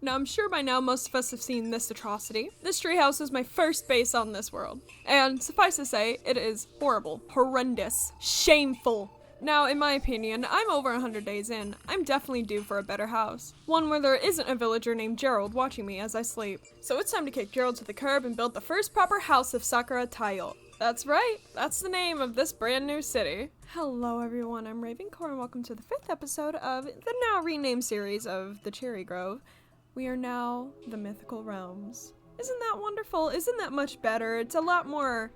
Now, I'm sure by now most of us have seen this atrocity. This treehouse is my first base on this world. And suffice to say, it is horrible, horrendous, shameful. Now, in my opinion, I'm over 100 days in. I'm definitely due for a better house. One where there isn't a villager named Gerald watching me as I sleep. So it's time to kick Gerald to the curb and build the first proper house of Sakura Taiyō. That's right, that's the name of this brand new city. Hello everyone, I'm Ravencore and welcome to the 5th episode of the now renamed series of the Cherry Grove. We are now the Mythical Realms. Isn't that wonderful? Isn't that much better? It's a lot more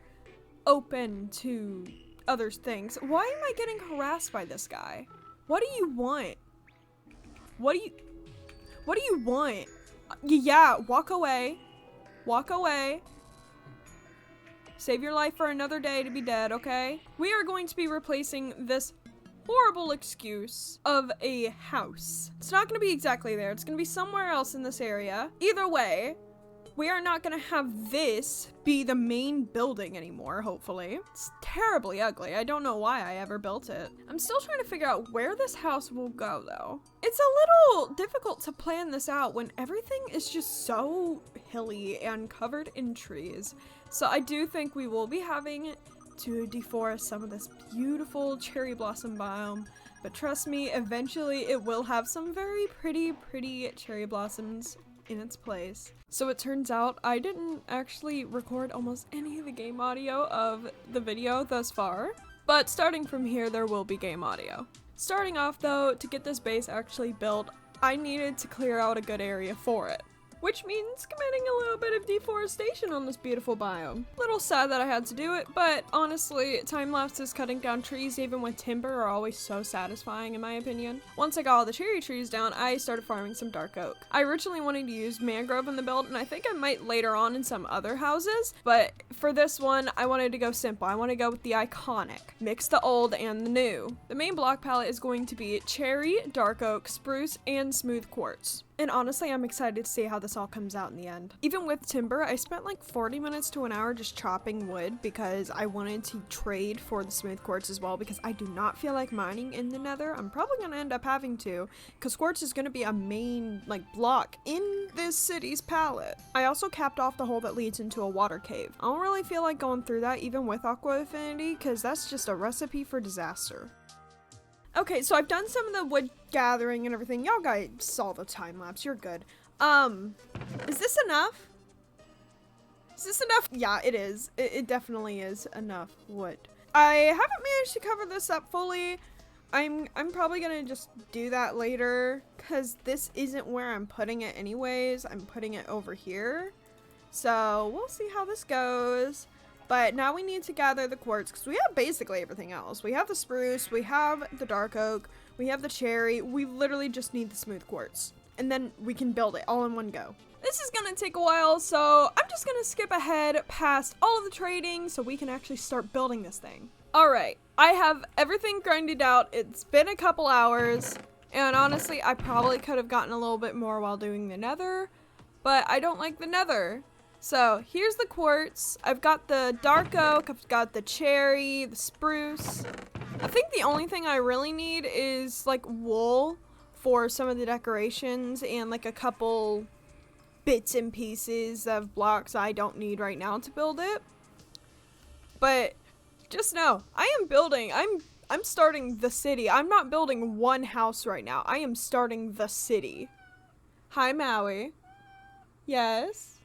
open to other things. Why am I getting harassed by this guy? What do you want? What do you want? Yeah, walk away. Walk away. Save your life for another day to be dead, okay? We are going to be replacing this horrible excuse of a house. It's not going to be exactly there. It's going to be somewhere else in this area. Either way, we are not going to have this be the main building anymore, hopefully. It's terribly ugly. I don't know why I ever built it. I'm still trying to figure out where this house will go, though. It's a little difficult to plan this out when everything is just so hilly and covered in trees. So I do think we will be having to deforest some of this beautiful cherry blossom biome. But trust me, eventually it will have some very pretty cherry blossoms in its place. So it turns out I didn't actually record almost any of the game audio of the video thus far, but starting from here there will be game audio. Starting off though, to get this base actually built, I needed to clear out a good area for it, which means committing a little bit of deforestation on this beautiful biome. Little sad that I had to do it, but honestly, time lapses cutting down trees even with timber are always so satisfying in my opinion. Once I got all the cherry trees down, I started farming some dark oak. I originally wanted to use mangrove in the build, and I think I might later on in some other houses, but for this one, I wanted to go simple. I want to go with the iconic. Mix the old and the new. The main block palette is going to be cherry, dark oak, spruce, and smooth quartz. And honestly, I'm excited to see how this all comes out in the end. Even with timber, I spent like 40 minutes to an hour just chopping wood because I wanted to trade for the smooth quartz as well, because I do not feel like mining in the nether. I'm probably going to end up having to, because quartz is going to be a main like block in this city's palette. I also capped off the hole that leads into a water cave. I don't really feel like going through that even with aqua affinity, because that's just a recipe for disaster. Okay, so I've done some of the wood gathering and everything. Y'all guys saw the time lapse. You're good. Is this enough? Is this enough? Yeah, it is. It definitely is enough wood. I haven't managed to cover this up fully. I'm probably gonna just do that later, because this isn't where I'm putting it anyways. I'm putting it over here. So we'll see how this goes. But now we need to gather the quartz, because we have basically everything else. We have the spruce, we have the dark oak, we have the cherry. We literally just need the smooth quartz. And then we can build it all in one go. This is gonna take a while, so I'm just gonna skip ahead past all of the trading so we can actually start building this thing. Alright, I have everything grinded out. It's been a couple hours, and honestly, I probably could have gotten a little bit more while doing the nether, but I don't like the nether. So here's the quartz. I've got the dark oak, I've got the cherry, the spruce. I think the only thing I really need is like wool for some of the decorations and like a couple bits and pieces of blocks I don't need right now to build it. But just know, I am building, I'm starting the city. I'm not building one house right now. I am starting the city. Hi, Maui. Yes?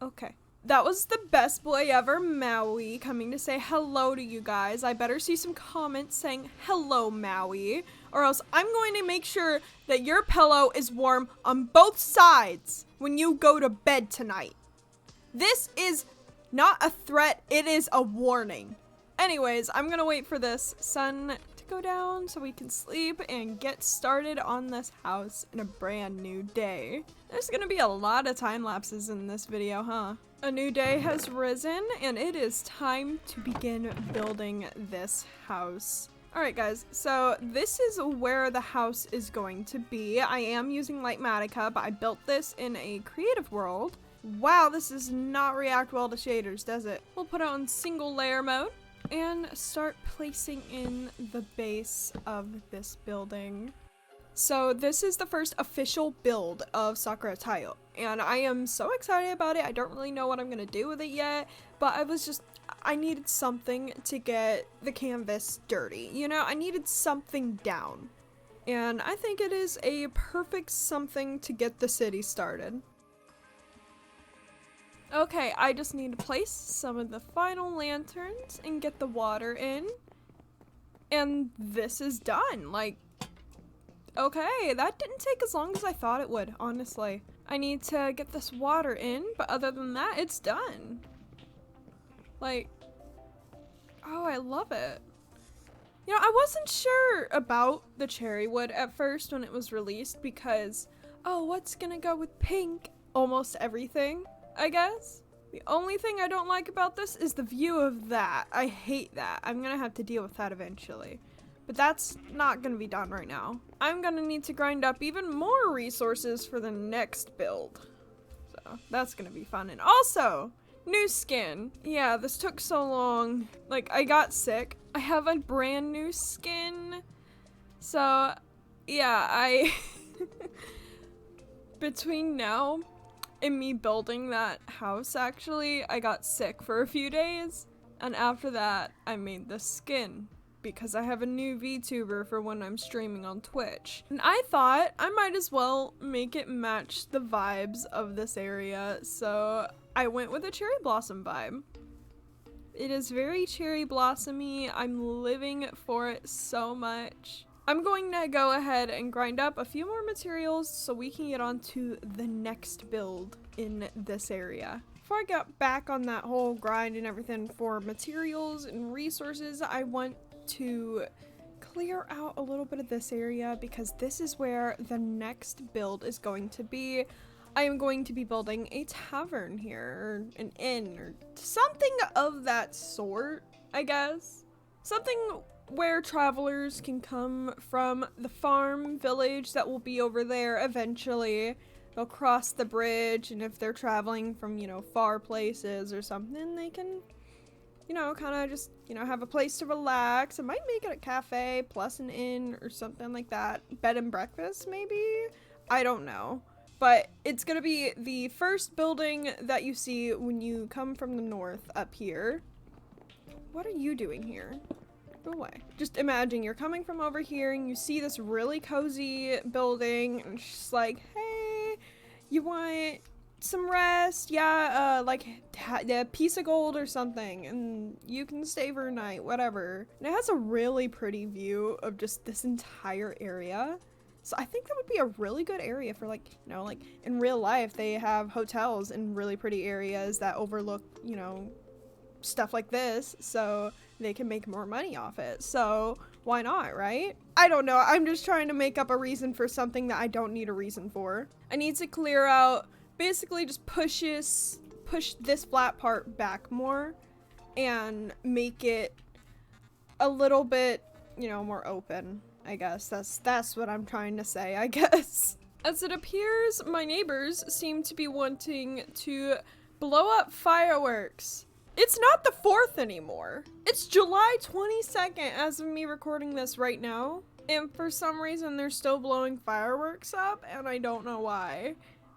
Okay. That was the best boy ever, Maui, coming to say hello to you guys. I better see some comments saying hello, Maui, or else I'm going to make sure that your pillow is warm on both sides when you go to bed tonight. This is not a threat, it is a warning. Anyways, I'm gonna wait for this sun to go down so we can sleep and get started on this house in a brand new day. There's gonna be a lot of time lapses in this video, huh? A new day has risen and it is time to begin building this house. Alright guys, so this is where the house is going to be. I am using Lightmatica, but I built this in a creative world. Wow, this does not react well to shaders, does it? We'll put it on single layer mode and start placing in the base of this building. So this is the first official build of Sakura Taiyō, and I am so excited about it. I don't really know what I'm gonna do with it yet, but I needed something to get the canvas dirty. You know, I needed something down. And I think it is a perfect something to get the city started. Okay, I just need to place some of the final lanterns and get the water in. And this is done. Like, okay, that didn't take as long as I thought it would, honestly. I need to get this water in, but other than that, it's done. Like, oh, I love it. You know, I wasn't sure about the cherry wood at first when it was released because, oh, what's gonna go with pink? Almost everything, I guess. The only thing I don't like about this is the view of that. I hate that. I'm gonna have to deal with that eventually. But that's not gonna be done right now. I'm gonna need to grind up even more resources for the next build. So that's gonna be fun. And also, new skin. Yeah, this took so long. Like, I got sick. I have a brand new skin. So, yeah, between now and me building that house, actually, I got sick for a few days. And after that, I made the skin because I have a new VTuber for when I'm streaming on Twitch. And I thought I might as well make it match the vibes of this area. So I went with a cherry blossom vibe. It is very cherry blossomy. I'm living for it so much. I'm going to go ahead and grind up a few more materials so we can get on to the next build in this area. Before I get back on that whole grind and everything for materials and resources, I want to clear out a little bit of this area because this is where the next build is going to be. I am going to be building a tavern here, or an inn, or something of that sort, I guess. Something where travelers can come from the farm village that will be over there eventually. They'll cross the bridge, and if they're traveling from, you know, far places or something, they can, you know, kind of just, you know, have a place to relax. I might make it a cafe plus an inn or something like that. Bed and breakfast, maybe? I don't know. But it's gonna be the first building that you see when you come from the north up here. What are you doing here? Go away. Just imagine you're coming from over here and you see this really cozy building and it's just like, hey, you want some rest? Yeah, like a piece of gold or something and you can stay for a night, whatever. And it has a really pretty view of just this entire area. So I think that would be a really good area for, like, you know, like in real life, they have hotels in really pretty areas that overlook, you know, stuff like this, so they can make more money off it. So why not, right? I don't know. I'm just trying to make up a reason for something that I don't need a reason for. I need to clear out, basically just push this flat part back more and make it a little bit, you know, more open. I guess that's what I'm trying to say, I guess. As it appears, my neighbors seem to be wanting to blow up fireworks. It's not the 4th anymore. It's July 22nd as of me recording this right now. And for some reason, they're still blowing fireworks up, and I don't know why.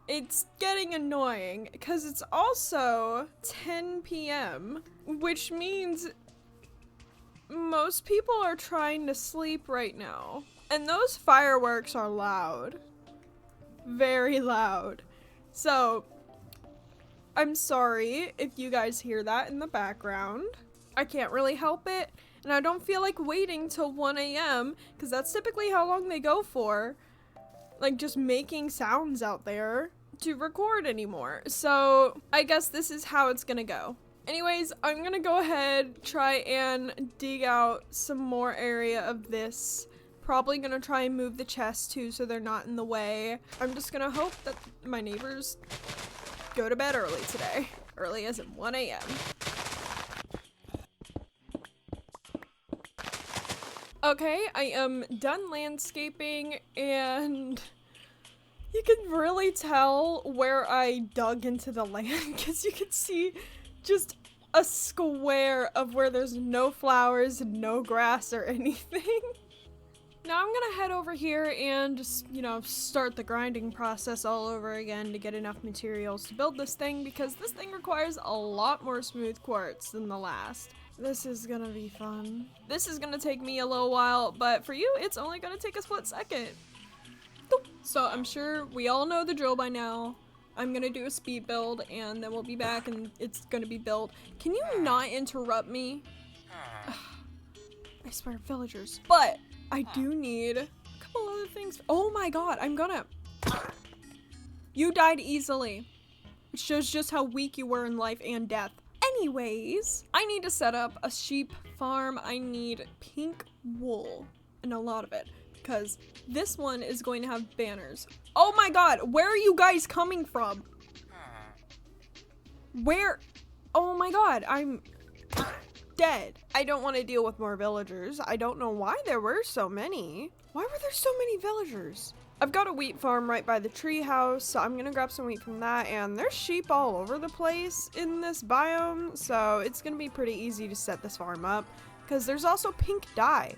It's getting annoying, because it's also 10 p.m., which means most people are trying to sleep right now. And those fireworks are loud. Very loud. So, I'm sorry if you guys hear that in the background. I can't really help it. And I don't feel like waiting till 1 a.m. because that's typically how long they go for. Like, just making sounds out there to record anymore. So, I guess this is how it's gonna go. Anyways, I'm gonna go ahead, try and dig out some more area of this. Probably gonna try and move the chests too so they're not in the way. I'm just gonna hope that my neighbors go to bed early today. Early as in 1 a.m. Okay, I am done landscaping and you can really tell where I dug into the land because you can see just a square of where there's no flowers and no grass or anything. Now I'm gonna head over here and just, you know, start the grinding process all over again to get enough materials to build this thing, because this thing requires a lot more smooth quartz than the last. This is gonna be fun. This is gonna take me a little while, but for you, it's only gonna take a split second. So I'm sure we all know the drill by now. I'm gonna do a speed build and then we'll be back and it's gonna be built. Can you not interrupt me? I swear, villagers. But I do need a couple other things. Oh my god, You died easily. Which shows just how weak you were in life and death. Anyways, I need to set up a sheep farm. I need pink wool and a lot of it, because this one is going to have banners. Oh my god, where are you guys coming from? Where? Oh my god, I'm dead. I don't want to deal with more villagers. I don't know why there were so many. Why were there so many villagers? I've got a wheat farm right by the tree house, so I'm gonna grab some wheat from that, and there's sheep all over the place in this biome, so it's gonna be pretty easy to set this farm up, because there's also pink dye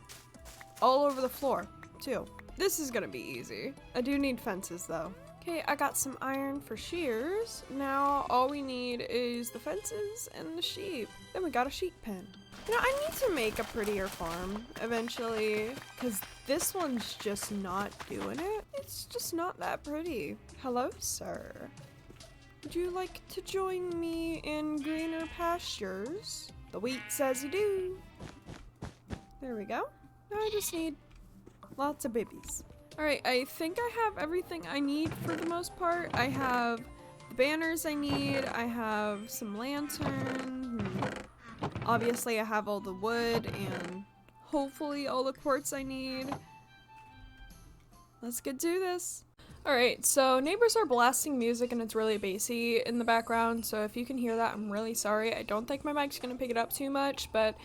all over the floor, too. This is gonna be easy. I do need fences, though. Okay, I got some iron for shears. Now, all we need is the fences and the sheep. Then we got a sheep pen. You know, I need to make a prettier farm eventually, because this one's just not doing it. It's just not that pretty. Hello, sir. Would you like to join me in greener pastures? The wheat says you do. There we go. Now I just need lots of babies. Alright, I think I have everything I need for the most part. I have the banners I need. I have some lanterns. Obviously, I have all the wood and hopefully all the quartz I need. Let's get to this. Alright, so neighbors are blasting music and it's really bassy in the background, so if you can hear that, I'm really sorry. I don't think my mic's gonna pick it up too much, but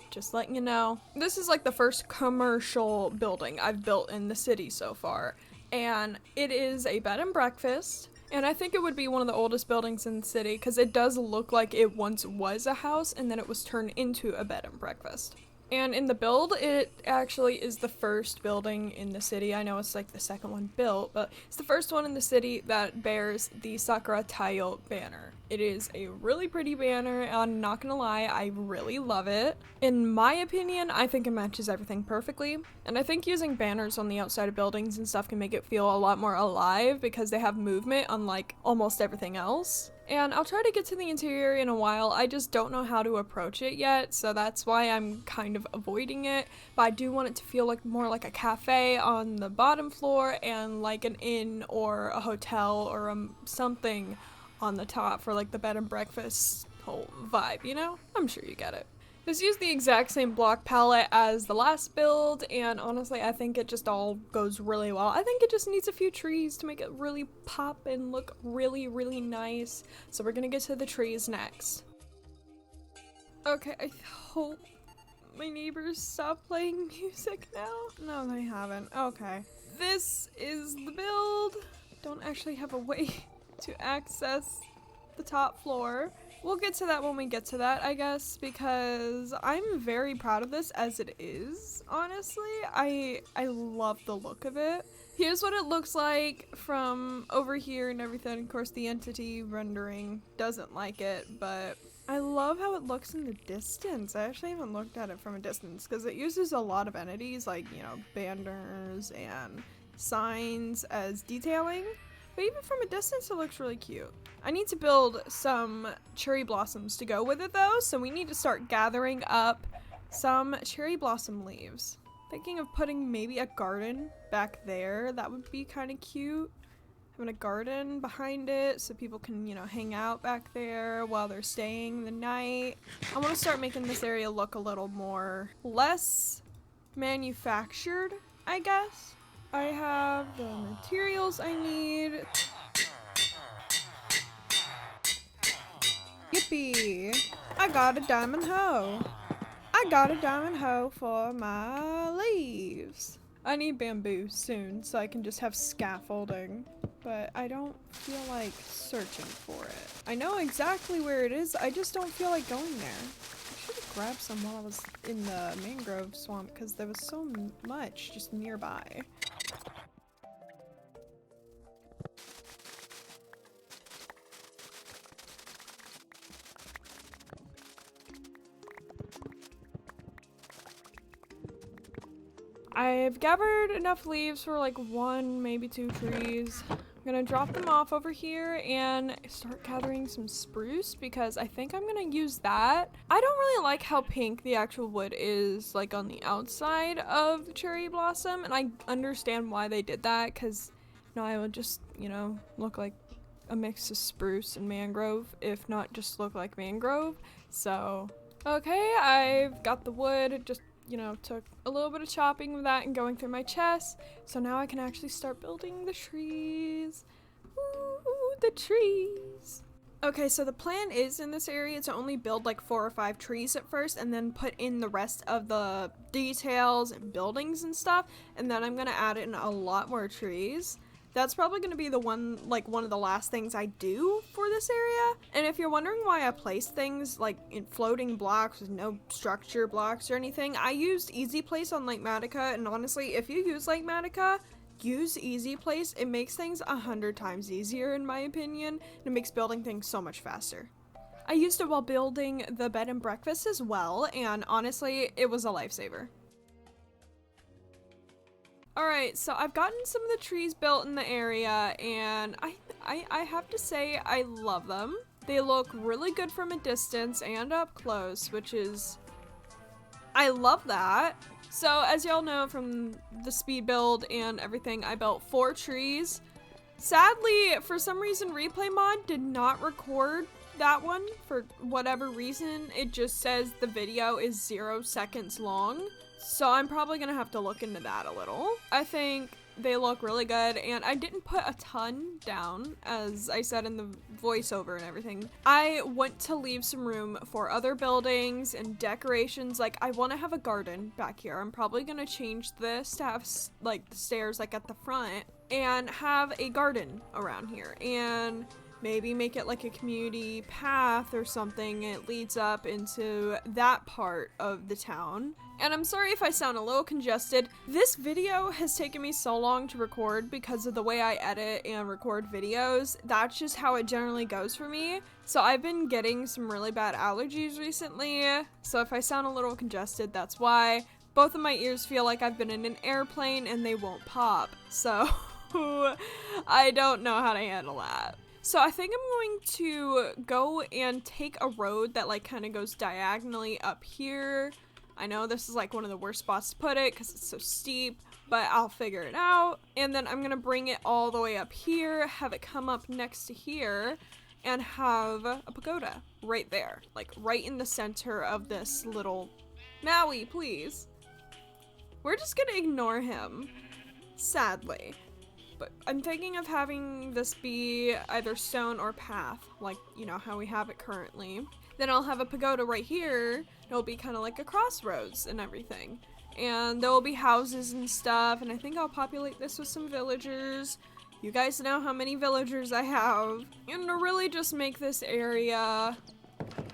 just letting you know. This is like the first commercial building I've built in the city so far, and it is a bed and breakfast. And I think it would be one of the oldest buildings in the city, because it does look like it once was a house and then it was turned into a bed and breakfast. And in the build, it actually is the first building in the city. I know it's like the second one built, but it's the first one in the city that bears the Sakura Taiyō banner. It is a really pretty banner, I'm not gonna lie, I really love it. In my opinion, I think it matches everything perfectly. And I think using banners on the outside of buildings and stuff can make it feel a lot more alive because they have movement unlike almost everything else. And I'll try to get to the interior in a while. I just don't know how to approach it yet, so that's why I'm kind of avoiding it. But I do want it to feel like more like a cafe on the bottom floor and like an inn or a hotel or something on the top for like the bed and breakfast whole vibe, you know? I'm sure you get it. This used the exact same block palette as the last build, and honestly, I think it just all goes really well. I think it just needs a few trees to make it really pop and look really, really nice. So we're gonna get to the trees next. Okay, I hope my neighbors stop playing music now. No, they haven't. Okay. This is the build. Don't actually have a way to access the top floor. We'll get to that when we get to that, I guess, because I'm very proud of this as it is, honestly. I love the look of it. Here's what it looks like from over here and everything. Of course, the entity rendering doesn't like it, but I love how it looks in the distance. I actually haven't looked at it from a distance because it uses a lot of entities like, you know, banners and signs as detailing. But even from a distance, it looks really cute. I need to build some cherry blossoms to go with it though, so we need to start gathering up some cherry blossom leaves. Thinking of putting maybe a garden back there. That would be kind of cute. Having a garden behind it so people can, you know, hang out back there while they're staying the night. I want to start making this area look a little more, less manufactured, I guess. I have the materials I need. Yippee! I got a diamond hoe. I got a diamond hoe for my leaves. I need bamboo soon so I can just have scaffolding, but I don't feel like searching for it. I know exactly where it is, I just don't feel like going there. I should have grab some while I was in the mangrove swamp because there was so much just nearby. I've gathered enough leaves for like 1, maybe 2 trees. I'm gonna drop them off over here and start gathering some spruce because I think I'm gonna use that. I don't really like how pink the actual wood is like on the outside of the cherry blossom, and I understand why they did that because it would just, look like a mix of spruce and mangrove, if not just look like mangrove. So, okay, I've got the wood. It just took a little bit of chopping of that and going through my chest. So now I can actually start building the trees. Ooh, the trees. Okay, so the plan is in this area to only build like 4 or 5 trees at first and then put in the rest of the details and buildings and stuff. And then I'm gonna add in a lot more trees. That's probably going to be one of the last things I do for this area. And if you're wondering why I place things like in floating blocks with no structure blocks or anything, I used Easy Place on Lake Matica, and honestly, if you use Lake Matica, use Easy Place. It makes things 100 times easier in my opinion, and it makes building things so much faster. I used it while building the bed and breakfast as well, and honestly, it was a lifesaver. Alright, so I've gotten some of the trees built in the area, and I have to say I love them. They look really good from a distance and up close, which is... I love that. So as y'all know from the speed build and everything, I built 4 trees. Sadly, for some reason, Replay Mod did not record that one for whatever reason. It just says the video is 0 seconds long. So I'm probably gonna have to look into that a little. I think they look really good, and I didn't put a ton down, as I said in the voiceover and everything. I want to leave some room for other buildings and decorations. Like, I want to have a garden back here. I'm probably gonna change this to have like the stairs like at the front and have a garden around here, and maybe make it like a community path or something. It leads up into that part of the town. And I'm sorry if I sound a little congested. This video has taken me so long to record because of the way I edit and record videos. That's just how it generally goes for me. So I've been getting some really bad allergies recently. So if I sound a little congested, that's why. Both of my ears feel like I've been in an airplane and they won't pop. So I don't know how to handle that. So I think I'm going to go and take a road that like kind of goes diagonally up here. I know this is like one of the worst spots to put it because it's so steep, but I'll figure it out. And then I'm gonna bring it all the way up here, have it come up next to here, and have a pagoda right there, like right in the center of this little... Maui, please. We're just gonna ignore him, sadly. But I'm thinking of having this be either stone or path, like, how we have it currently. Then I'll have a pagoda right here. It'll be kind of like a crossroads and everything. And there will be houses and stuff, and I think I'll populate this with some villagers. You guys know how many villagers I have. And to really just make this area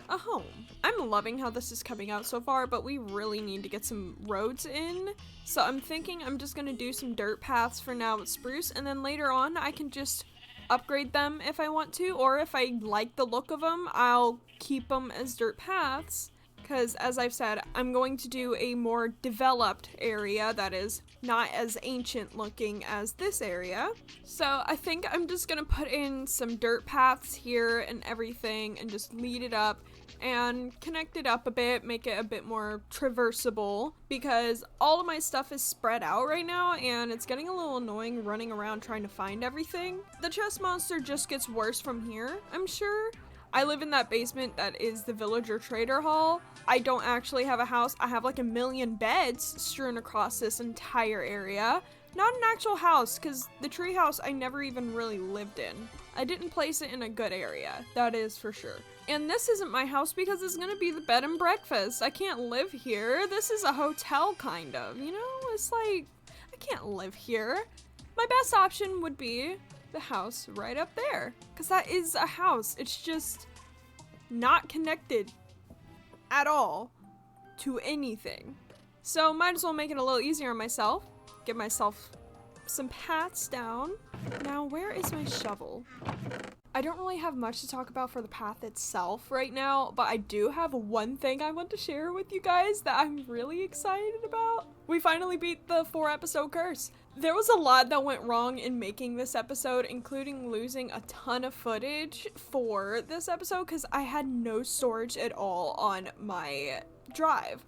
a home. I'm loving how this is coming out so far, but we really need to get some roads in. So I'm thinking I'm just gonna do some dirt paths for now with spruce, and then later on I can just upgrade them if I want to, or if I like the look of them, I'll keep them as dirt paths. Because as I've said, I'm going to do a more developed area that is not as ancient looking as this area. So I think I'm just gonna put in some dirt paths here and everything and just lead it up and connect it up a bit, make it a bit more traversable, because all of my stuff is spread out right now and it's getting a little annoying running around trying to find everything. The chest monster just gets worse from here, I'm sure. I live in that basement that is the villager trader hall. I don't actually have a house. I have like a million beds strewn across this entire area. Not an actual house, because the tree house I never even really lived in. I didn't place it in a good area, that is for sure. And this isn't my house because it's gonna be the bed and breakfast. I can't live here. This is a hotel, kind of, It's like, I can't live here. My best option would be the house right up there, because that is a house. It's just not connected at all. to anything. So might as well make it a little easier on myself. Give myself some paths down. Now, where is my shovel? I don't really have much to talk about for the path itself right now, but I do have one thing I want to share with you guys that I'm really excited about. We finally beat the 4-episode curse. There was a lot that went wrong in making this episode, including losing a ton of footage for this episode because I had no storage at all on my drive.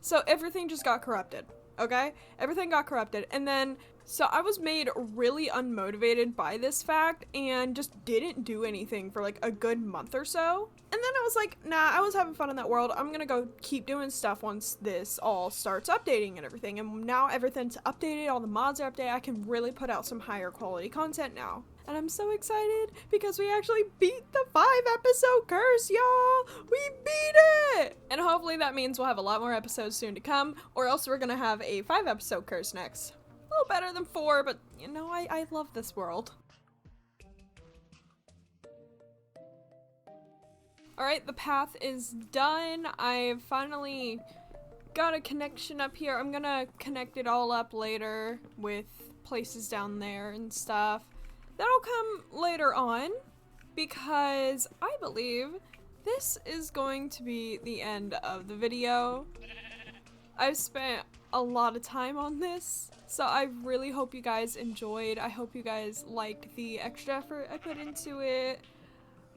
So everything just got corrupted, okay? Everything got corrupted. And then, so I was made really unmotivated by this fact and just didn't do anything for like a good month or so. And then I was like, nah, I was having fun in that world. I'm gonna go keep doing stuff once this all starts updating and everything. And now everything's updated, all the mods are updated. I can really put out some higher quality content now. And I'm so excited because we actually beat the 5-episode curse, y'all! We beat it! And hopefully that means we'll have a lot more episodes soon to come, or else we're gonna have a 5-episode curse next. A little better than 4, but you know, I love this world. Alright, the path is done. I've finally got a connection up here. I'm gonna connect it all up later with places down there and stuff. That'll come later on because I believe this is going to be the end of the video. I've spent a lot of time on this, so I really hope you guys enjoyed. I hope you guys liked the extra effort I put into it.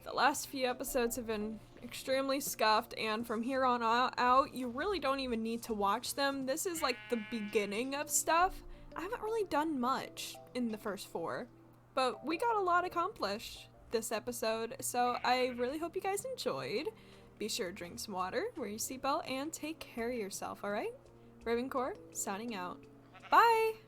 The last few episodes have been extremely scuffed, and from here on out, you really don't even need to watch them. This is like the beginning of stuff. I haven't really done much in the first 4, but we got a lot accomplished this episode, so I really hope you guys enjoyed. Be sure to drink some water, wear your seatbelt, and take care of yourself, alright? Ravencore, signing out. Bye!